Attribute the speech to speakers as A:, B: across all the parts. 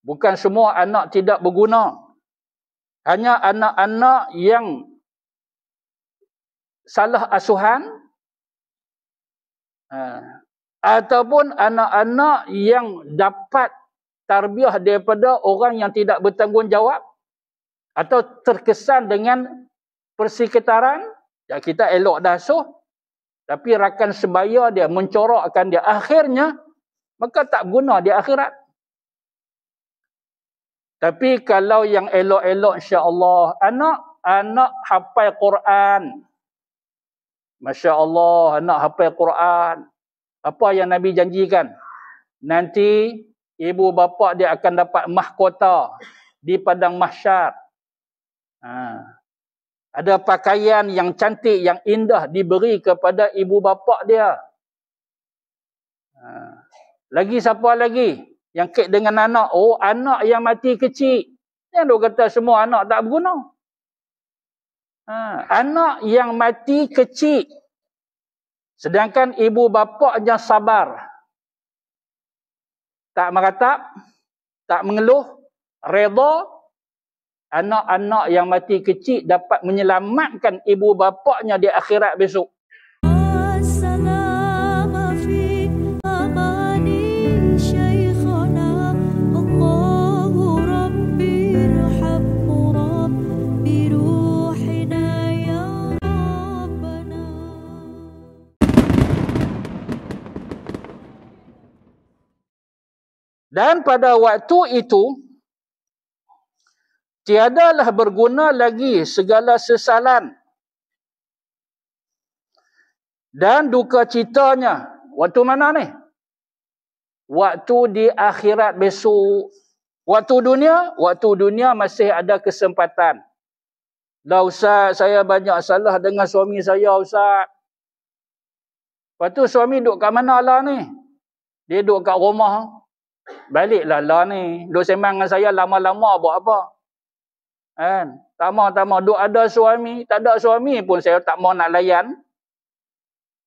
A: Bukan semua anak tidak berguna. Hanya anak-anak yang salah asuhan, ataupun anak-anak yang dapat tarbiyah daripada orang yang tidak bertanggungjawab atau terkesan dengan persekitaran, ya kita elok dah asuh, tapi rakan sebaya dia mencorokkan dia, akhirnya maka tak guna di akhirat. Tapi kalau yang elok-elok, insya-Allah, anak hafal Quran. Masya-Allah, anak hafal Quran. Apa yang Nabi janjikan? Nanti ibu bapa dia akan dapat mahkota di padang mahsyar. Ada pakaian yang cantik, yang indah diberi kepada ibu bapa dia. Lagi siapa lagi yang kait dengan anak? Oh, anak yang mati kecil. Yang dok kata semua anak tak berguna. Anak yang mati kecil. Sedangkan ibu bapaknya sabar. Tak meratap, tak mengeluh, redha. Anak-anak yang mati kecil dapat menyelamatkan ibu bapaknya di akhirat besok. Dan pada waktu itu, tiadalah berguna lagi segala sesalan dan duka citanya. Waktu mana ni? Waktu di akhirat besok. Waktu dunia masih ada kesempatan. Dah Ustaz, saya banyak salah dengan suami saya Ustaz. Lepas tu suami duduk kat mana lah ni? Dia duduk kat rumah. Baliklah lah ni. Duduk sembang dengan saya lama-lama buat apa? Kan? Tak mau. Duk ada suami, tak ada suami pun saya tak mau nak layan.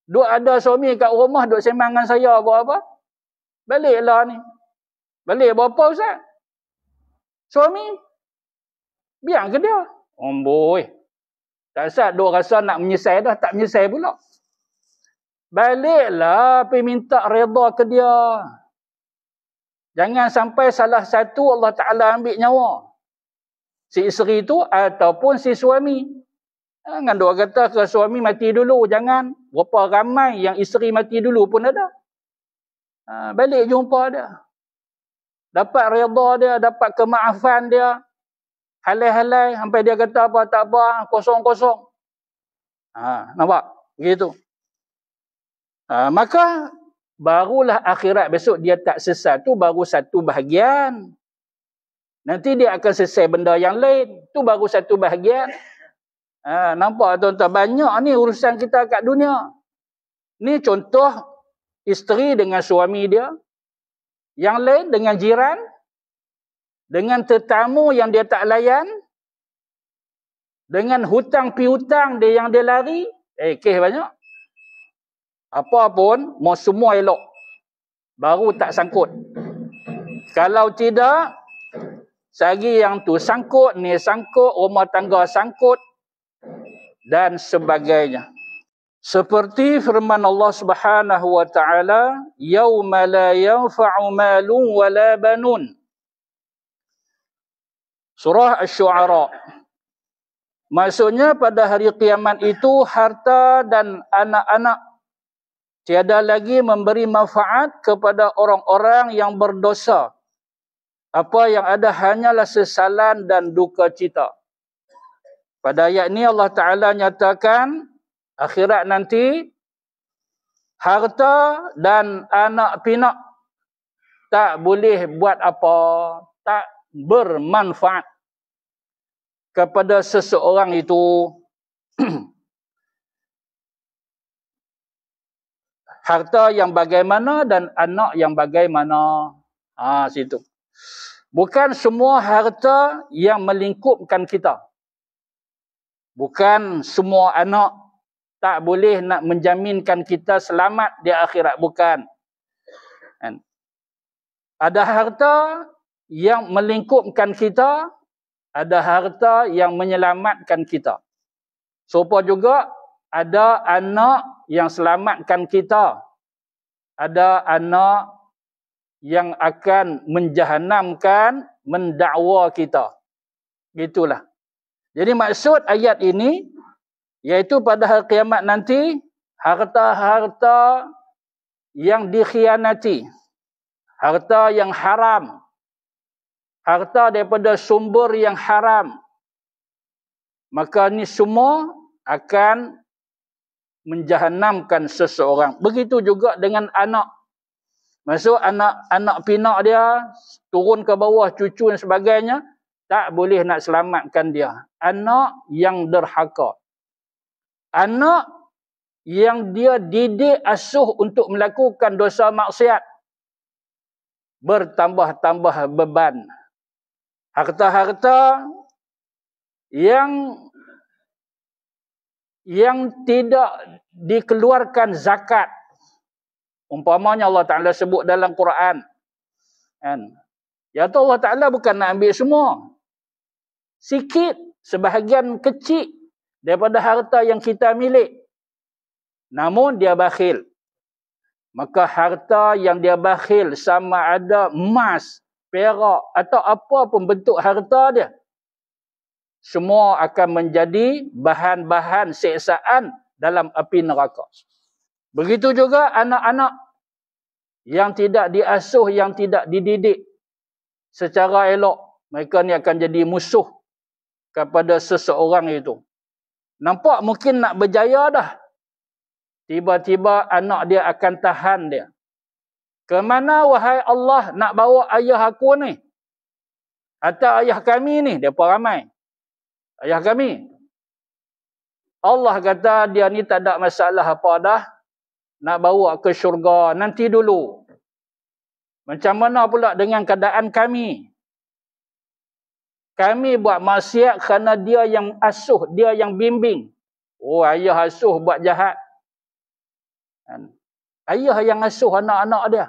A: Duk ada suami kat rumah, duk sembang dengan saya buat apa? Baliklah ni. Balik buat apa Ustaz? Suami? Biar ke dia? Boy. Tak Ustaz, duk rasa nak menyesal dah, tak menyesal pula. Baliklah, pergi minta redha ke dia. Jangan sampai salah satu Allah Ta'ala ambil nyawa. Si isteri tu ataupun si suami. Jangan duk kata ke suami mati dulu. Jangan. Berapa ramai yang isteri mati dulu pun ada. Balik jumpa dia. Dapat redha dia, dapat kemaafan dia. Halai-halai sampai dia kata apa, tak apa, kosong-kosong. Nampak? Begitu. Maka barulah akhirat besok dia tak sesat tu baru satu bahagian. Nanti dia akan selesai benda yang lain. Tu baru satu bahagian. Nampak tuan-tuan? Banyak ni urusan kita kat dunia. Ni contoh isteri dengan suami dia. Yang lain dengan jiran. Dengan tetamu yang dia tak layan. Dengan hutang piutang dia yang dia lari. Kes banyak. Apa pun, mau semua elok. Baru tak sangkut. Kalau tidak, sehari yang tu sangkut, ni sangkut, rumah tangga sangkut, dan sebagainya. Seperti firman Allah Subhanahu wa taala, "Yauma la yanfa'u malun wa la banun." Surah Asy-Syu'ara. Maksudnya pada hari kiamat itu harta dan anak-anak tiada lagi memberi manfaat kepada orang-orang yang berdosa. Apa yang ada hanyalah sesalan dan duka cita. Pada ayat ini Allah Ta'ala nyatakan akhirat nanti harta dan anak pinak tak boleh buat apa, tak bermanfaat kepada seseorang itu. Harta yang bagaimana dan anak yang bagaimana. Situ. Bukan semua harta yang melingkupkan kita. Bukan semua anak tak boleh nak menjaminkan kita selamat di akhirat. Bukan. Ada harta yang melingkupkan kita, ada harta yang menyelamatkan kita. Serupa juga ada anak yang selamatkan kita. Ada anak yang akan menjahanamkan, mendakwa kita. Gitulah. Jadi maksud ayat ini, iaitu pada hari kiamat nanti, harta-harta yang dikhianati, harta yang haram, harta daripada sumber yang haram, maka ni semua akan menjahanamkan seseorang. Begitu juga dengan anak. Maksud anak pinak dia turun ke bawah, cucu dan sebagainya, tak boleh nak selamatkan dia. Anak yang derhaka. Anak yang dia didik asuh untuk melakukan dosa maksiat. Bertambah-tambah beban. Harta-harta yang tidak dikeluarkan zakat. Umpamanya Allah Ta'ala sebut dalam Quran. Kan? Ya Allah Ta'ala bukan nak ambil semua. Sikit, sebahagian kecil daripada harta yang kita milik. Namun dia bakhil. Maka harta yang dia bakhil sama ada emas, perak atau apa pun bentuk harta dia, semua akan menjadi bahan-bahan siksaan dalam api neraka. Begitu juga anak-anak yang tidak diasuh, yang tidak dididik secara elok. Mereka ni akan jadi musuh kepada seseorang itu. Nampak mungkin nak berjaya dah. Tiba-tiba anak dia akan tahan dia. Ke mana wahai Allah nak bawa ayah aku ni? Atau ayah kami ni? Dia pun ramai. Ayah kami. Allah kata dia ni tak ada masalah apa dah. Nak bawa ke syurga. Nanti dulu. Macam mana pula dengan keadaan kami? Kami buat maksiat kerana dia yang asuh, dia yang bimbing. Oh, ayah asuh buat jahat. Ayah yang asuh anak-anak dia.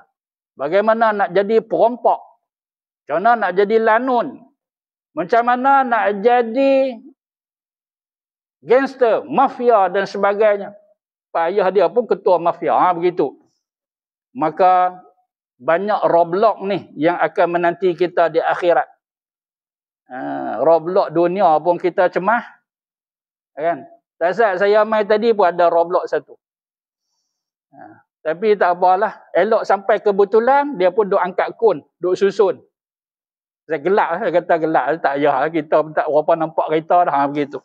A: Bagaimana nak jadi perompak? Macam mana nak jadi lanun? Macam mana nak jadi gangster, mafia dan sebagainya. Pak ayah dia pun ketua mafia. Begitu. Maka banyak roblok ni yang akan menanti kita di akhirat. Roblok dunia pun kita cemah. Kan? Tak salah saya main tadi pun ada roblok satu. Tapi tak apalah. Elok sampai kebetulan, dia pun duk angkat kun, duk susun. Saya gelak, saya kata gelak. Tak payah, kita pun tak berapa nampak kereta dah. Begitu.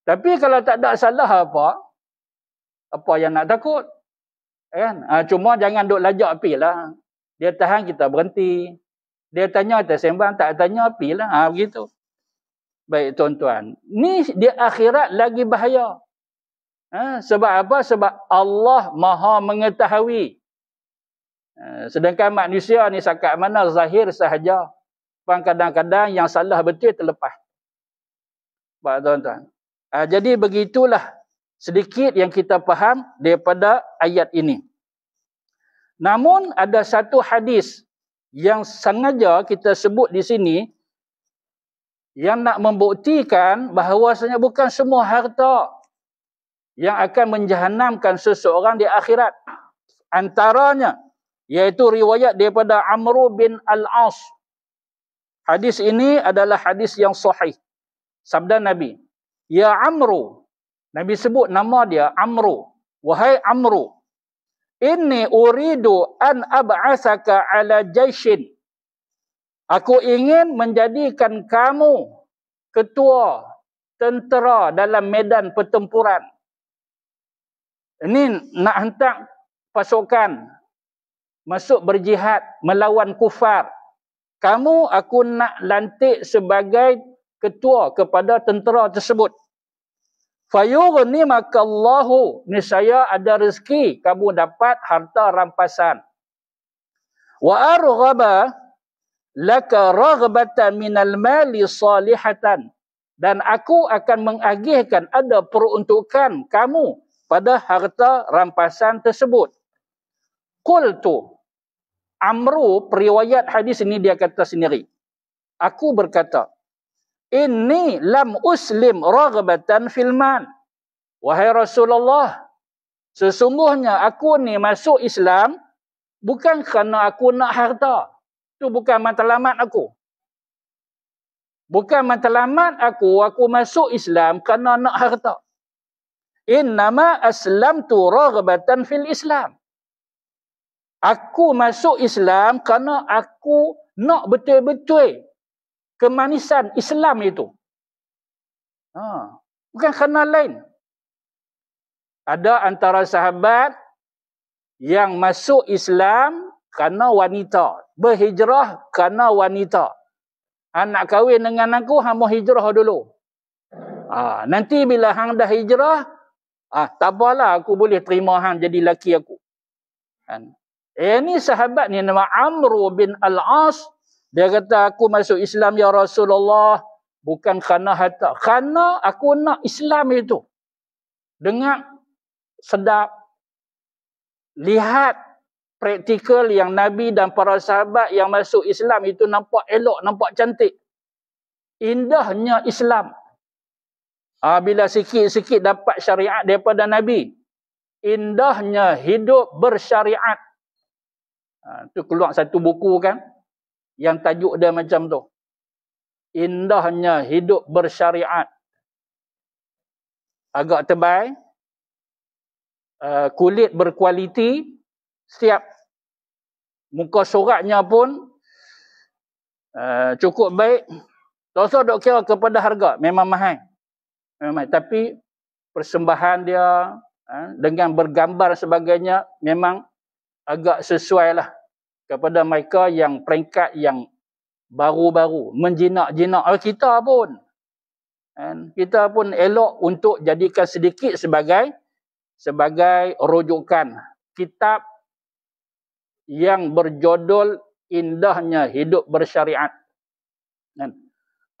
A: Tapi kalau tak ada salah apa yang nak takut? Kan? Cuma jangan duk lajak api lah. Dia tahan, kita berhenti. Dia tanya, kita sembang. Tak tanya, api lah. Begitu. Baik tuan-tuan. Ni di akhirat lagi bahaya. Sebab apa? Sebab Allah maha mengetahui. Sedangkan manusia ni sakat mana zahir sahaja. Kadang-kadang yang salah betul terlepas. Baik tuan-tuan. Jadi begitulah sedikit yang kita faham daripada ayat ini. Namun ada satu hadis yang sengaja kita sebut di sini yang nak membuktikan bahawasanya bukan semua harta yang akan menjahanamkan seseorang di akhirat. Antaranya iaitu riwayat daripada Amr bin Al-As. Hadis ini adalah hadis yang sahih. Sabda Nabi, "Ya Amru." Nabi sebut nama dia Amru. "Wahai Amru, inni uridu an ab'asaka ala jaishin." Aku ingin menjadikan kamu ketua tentera dalam medan pertempuran. Ini nak hantar pasukan masuk berjihad melawan kufar. Kamu aku nak lantik sebagai ketua kepada tentera tersebut. Fayughnimakallahu, niscaya ada rezeki kamu dapat harta rampasan. Wa arghaba laka raghbatan minal mali salihatan, dan aku akan mengagihkan ada peruntukan kamu pada harta rampasan tersebut. Qultu, Amru, periwayat hadis ini dia kata sendiri. Aku berkata, inni lam uslim raghbatan fil mal. Wahai Rasulullah, sesungguhnya aku ni masuk Islam bukan kerana aku nak harta. Itu bukan matlamat aku. Bukan matlamat aku masuk Islam kerana nak harta. Innama aslamtu raghbatan fil Islam. Aku masuk Islam kerana aku nak betul-betul kemanisan Islam itu. Bukan kerana lain. Ada antara sahabat yang masuk Islam kerana wanita. Berhijrah kerana wanita. Nak kahwin dengan aku, hang mau hijrah dulu. Nanti bila hang dah hijrah, tak apalah, aku boleh terima hang jadi laki aku. Ini sahabat ni nama Amru bin Al-As. Dia kata, aku masuk Islam ya Rasulullah bukan kerana harta. Kerana aku nak Islam itu. Dengar sedap. Lihat praktikal yang Nabi dan para sahabat yang masuk Islam itu nampak elok, nampak cantik. Indahnya Islam. Bila sikit-sikit dapat syariat daripada Nabi. Indahnya hidup bersyariat. Tu keluar satu buku kan. Yang tajuk dia macam tu. Indahnya hidup bersyariat. Agak tebal. Kulit berkualiti. Siap. Muka suratnya pun cukup baik. Tak usah dok kira kepada harga. Memang mahal. Tapi persembahan dia dengan bergambar sebagainya memang agak sesuai lah kepada mereka yang peringkat yang baru-baru. Menjinak-jinak kita pun. Kita pun elok untuk jadikan sedikit sebagai rujukan. Kitab yang berjudul Indahnya Hidup Bersyariat.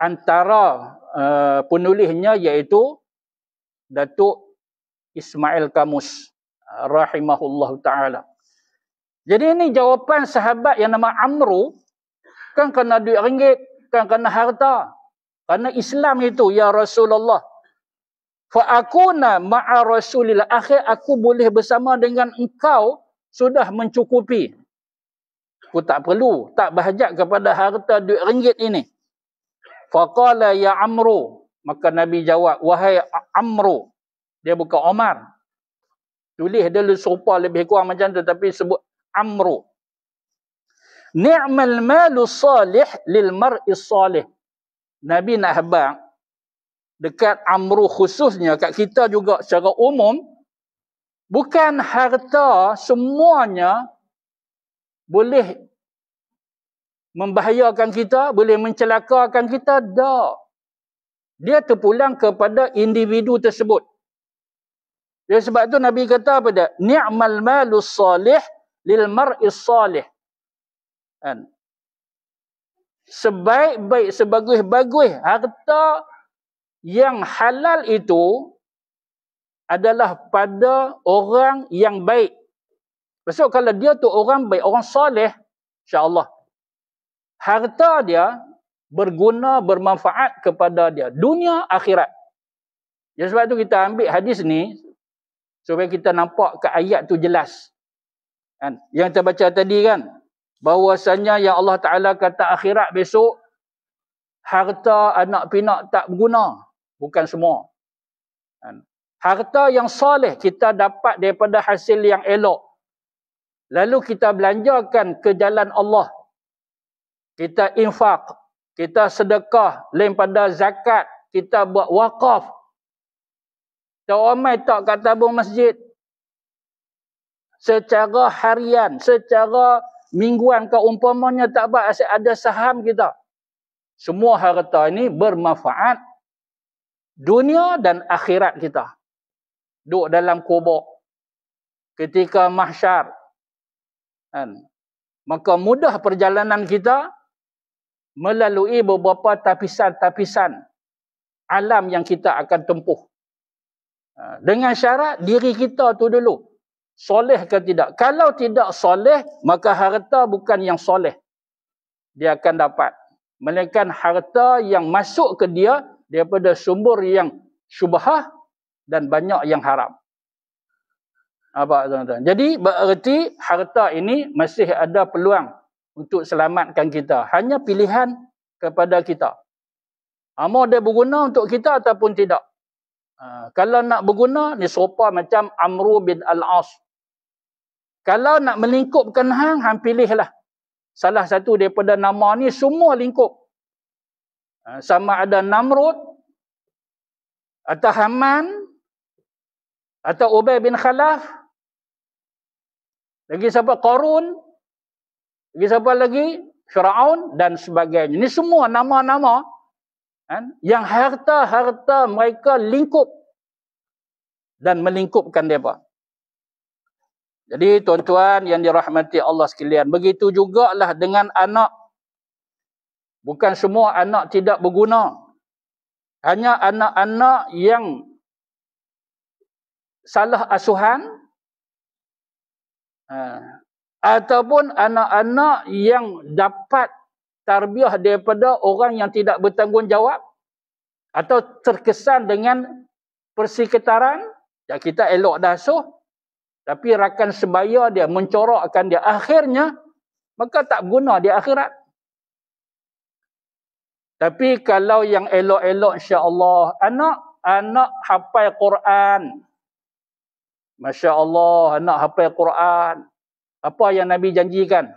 A: Antara penulisnya iaitu Datuk Ismail Kamus rahimahullah ta'ala. Jadi ini jawapan sahabat yang nama Amru. Kan kena duit ringgit, kan kena harta. Kerana Islam itu ya Rasulullah. Fa'akuna ma'a Rasulillah. Akhir aku boleh bersama dengan engkau sudah mencukupi. Aku tak perlu, tak berhajat kepada harta duit ringgit ini. Faqala ya Amru. Maka Nabi jawab, wahai Amru. Dia bukan Omar. Tulis dia serupa lebih kurang macam tu, tapi sebut Amru. Ni'mal malu salih lil mar'i salih. Nabi nak habang dekat Amru khususnya, kat kita juga secara umum, bukan harta semuanya boleh membahayakan kita, boleh mencelakakan kita. Tak. Dia terpulang kepada individu tersebut. Jadi sebab tu Nabi kata apa dia? Ni'mal malu salih lil mar'i salih. Sebaik-baik, sebagus-bagus harta yang halal itu adalah pada orang yang baik. Maksud kalau dia tu orang baik, orang soleh, insya-Allah harta dia berguna, bermanfaat kepada dia dunia akhirat. Jadi sebab tu kita ambil hadis ni supaya kita nampak ke ayat tu jelas. Yang kita baca tadi kan, bahawasanya yang Allah Ta'ala kata akhirat besok, harta anak pinak tak berguna. Bukan semua. Harta yang soleh kita dapat daripada hasil yang elok. Lalu kita belanjakan ke jalan Allah. Kita infak. Kita sedekah. Lain pada zakat. Kita buat wakaf. Tak ramai tak kat tabung masjid. Secara harian. Secara mingguan keumpamanya tak apa. Asyik ada saham kita. Semua harta ini bermanfaat. Dunia dan akhirat kita. Duduk dalam kubur. Ketika mahsyar. Maka mudah perjalanan kita melalui beberapa tapisan-tapisan alam yang kita akan tempuh. Dengan syarat diri kita tu dulu soleh ke tidak. Kalau tidak soleh, maka harta bukan yang soleh dia akan dapat. Melainkan harta yang masuk ke dia daripada sumber yang syubhah dan banyak yang haram. Apa tuan-tuan? Jadi bererti harta ini masih ada peluang untuk selamatkan kita. Hanya pilihan kepada kita. Mau dia berguna untuk kita ataupun tidak. Kalau nak berguna, ni serupa macam Amru bin Al-As. Kalau nak melingkupkan hang pilihlah. Salah satu daripada nama ni semua lingkup. Sama ada Namrud, atau Haman, atau Ubay bin Khalaf, lagi siapa? Qarun, lagi siapa lagi? Firaun dan sebagainya. Ini semua nama-nama yang harta-harta mereka lingkup dan melingkupkan mereka. Jadi tuan-tuan yang dirahmati Allah sekalian, begitu jugalah dengan anak. Bukan semua anak tidak berguna. Hanya anak-anak yang salah asuhan, ataupun anak-anak yang dapat tarbiyah daripada orang yang tidak bertanggungjawab, atau terkesan dengan persekitaran, ya kita elok dah asuh, tapi rakan sebaya dia mencorokkan dia, akhirnya maka tak guna di akhirat. Tapi kalau yang elok-elok, insya-Allah, anak hafal Quran. Masya-Allah, anak hafal Quran. Apa yang Nabi janjikan?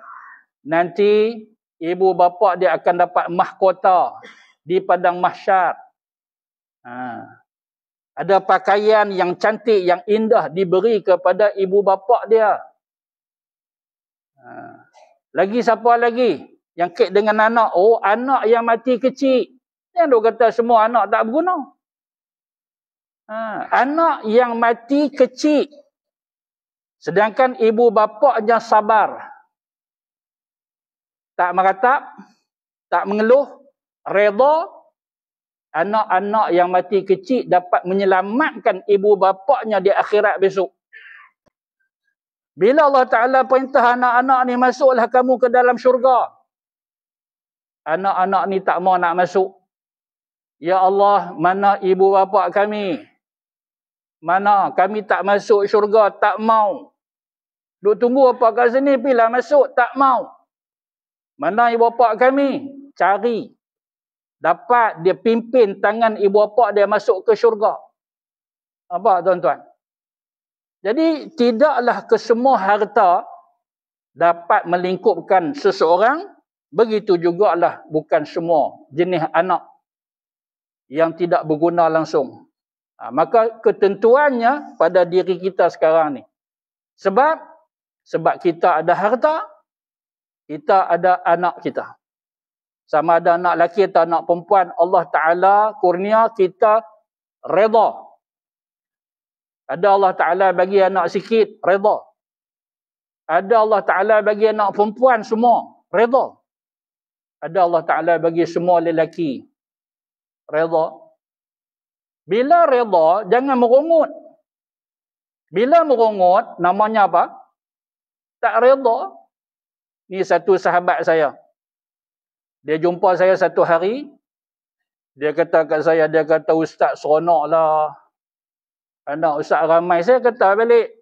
A: Nanti ibu bapa dia akan dapat mahkota di padang mahsyar. Ada pakaian yang cantik, yang indah diberi kepada ibu bapa dia. Lagi siapa lagi? Yang kait dengan anak. Oh, anak yang mati kecil. Yang dia kata semua anak tak berguna. Anak yang mati kecil. Sedangkan ibu bapaknya sabar. Tak meratap. Tak mengeluh. Redha. Anak-anak yang mati kecil dapat menyelamatkan ibu bapaknya di akhirat besok. Bila Allah Ta'ala perintah anak-anak ni, masuklah kamu ke dalam syurga. Anak-anak ni tak mau nak masuk. Ya Allah, mana ibu bapa kami? Mana? Kami tak masuk syurga, tak mau. Duk tunggu apa kat sini, pilih masuk, tak mau. Mana ibu bapa kami? Cari. Dapat dia pimpin tangan ibu bapa dia masuk ke syurga. Apa tuan-tuan? Jadi tidaklah kesemua harta dapat melingkupkan seseorang. Begitu jugalah bukan semua jenis anak yang tidak berguna langsung. Maka ketentuannya pada diri kita sekarang ni. Sebab kita ada harta, kita ada anak kita. Sama ada anak lelaki atau anak perempuan, Allah Ta'ala kurnia kita redha. Ada Allah Ta'ala bagi anak sikit, redha. Ada Allah Ta'ala bagi anak perempuan semua, redha. Ada Allah Ta'ala bagi semua lelaki, redha. Bila redha, jangan merungut. Bila merungut, namanya apa? Tak redha. Ni satu sahabat saya. Dia jumpa saya satu hari. Dia kata kat saya, dia kata, Ustaz seronok lah. Anak Ustaz ramai. Saya kata balik.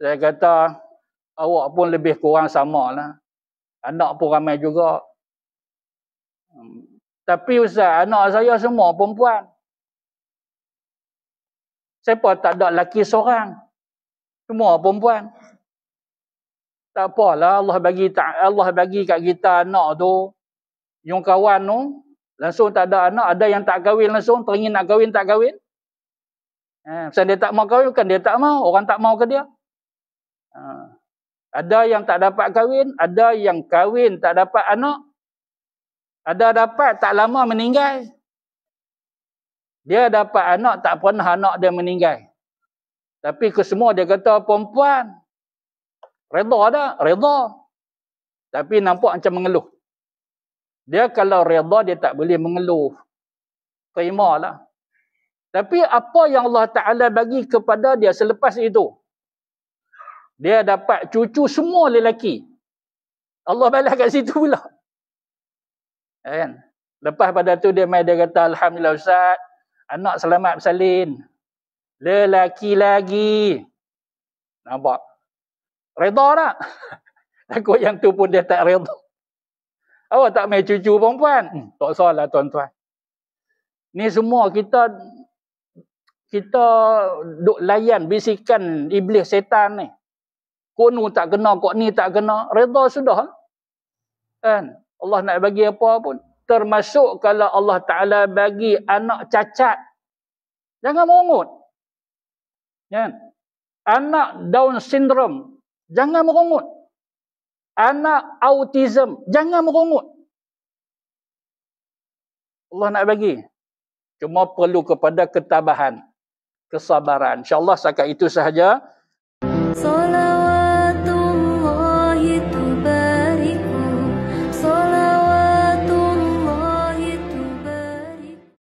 A: Saya kata, awak pun lebih kurang sama lah. Anak pun ramai juga. Tapi Ustaz, anak saya semua perempuan. Siapa tak ada lelaki seorang? Semua perempuan. Tak apalah, Allah bagi kat kita anak tu. Yang kawan tu, langsung tak ada anak. Ada yang tak kahwin langsung, teringin nak kahwin, tak kahwin. Sebab dia tak mau kahwin, bukan dia tak mau. Orang tak mau ke dia. Ada yang tak dapat kahwin, ada yang kahwin tak dapat anak. Ada dapat, tak lama meninggal. Dia dapat anak, tak pernah anak dia meninggal. Tapi kesemua dia kata perempuan. Redha dah, redha. Tapi nampak macam mengeluh. Dia kalau redha, dia tak boleh mengeluh. Terimalah. Tapi apa yang Allah Ta'ala bagi kepada dia selepas itu? Dia dapat cucu semua lelaki. Allah balas kat situ pula. Kan? Lepas pada tu dia mai dia kata, Alhamdulillah Ustaz, anak selamat bersalin. Lelaki lagi. Nampak? Redha tak? Takut yang tu pun dia tak redha. Awak tak main cucu perempuan? Tak salah tuan-tuan. Ni semua kita duk layan bisikan iblis setan ni. Kok ni tak kena, kok ni tak kena. Redha sudah. Kan? Allah nak bagi apa pun. Termasuk kalau Allah Ta'ala bagi anak cacat. Jangan merongut. Kan? Anak Down syndrome. Jangan merongut. Anak autism. Jangan merongut. Allah nak bagi. Cuma perlu kepada ketabahan. Kesabaran. InsyaAllah setakat itu sahaja.